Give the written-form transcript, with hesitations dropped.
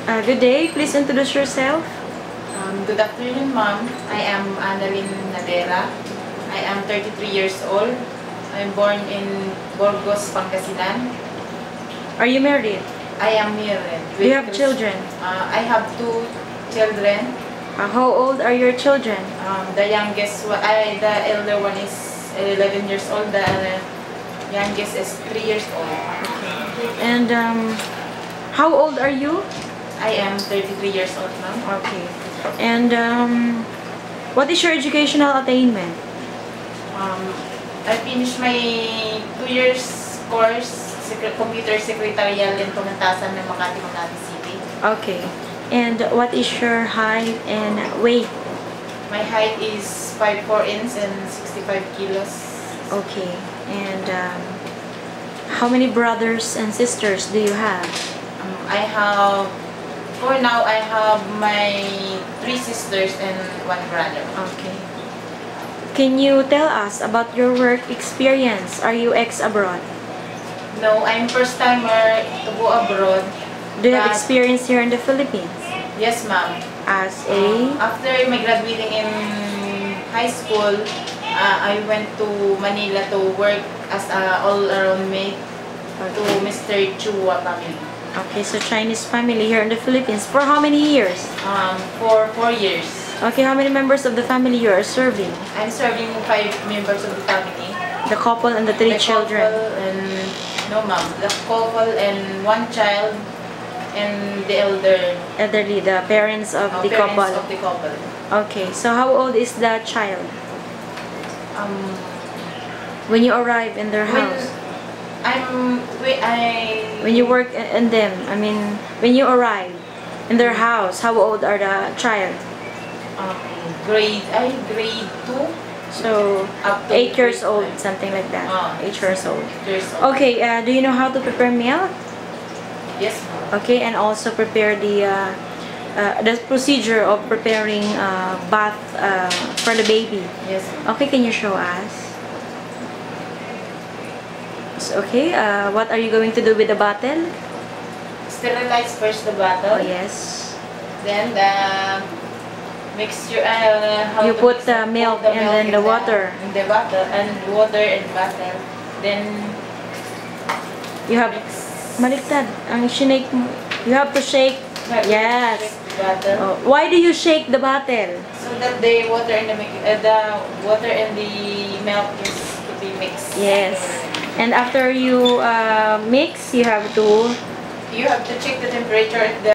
Good day. Please introduce yourself. Good afternoon, ma'am. I am Annalyn Nadera. I am 33 years old. I'm born in Burgos, Pangasinan. Are you married? I am married. Do you have children? I have 2 children. How old are your children? The elder one is 11 years old. The youngest is 3 years old. And how old are you? I am 33 years old, ma'am. Okay. And what is your educational attainment? I finished my 2 years course, computer secretarial in Pumantasan ng Makati City. Okay. And what is your height and weight? My height is 5'4" and 65 kilos. Okay. And how many brothers and sisters do you have? For now, I have my 3 sisters and 1 brother. Okay. Can you tell us about your work experience? Are you ex-abroad? No, I'm first-timer to go abroad. Do you have experience here in the Philippines? Yes, ma'am. As a? After my graduating in high school, I went to Manila to work as an all-around maid to Mr. Chua family. Okay, so Chinese family here in the Philippines. For how many years? For 4 years. Okay, how many members of the family you are serving? I'm serving 5 members of the family. The couple and the 3 children? No, ma'am. The couple and 1 child and the elderly, the parents of the couple. Of the couple. Okay, so how old is the child? When you arrive in their house? When you work in them, I mean, when you arrive in their house, how old are the child? Grade 2. So, up to 8 years old, something like that. 8 years old. Okay, do you know how to prepare milk? Yes, ma'am. Okay, and also prepare the procedure of preparing bath for the baby. Yes. Okay, can you show us? Okay, what are you going to do with the bottle? Sterilize first the bottle. Oh, yes. Then the mixture, you put the milk and then the water. In the bottle, and water and butter. Then you have maliktad. Ang shake mo. You have to shake. Yes. Oh. Why do you shake the bottle? So that the water and the water and the milk is to be mixed. Yes. And after you mix, you have to check the temperature at the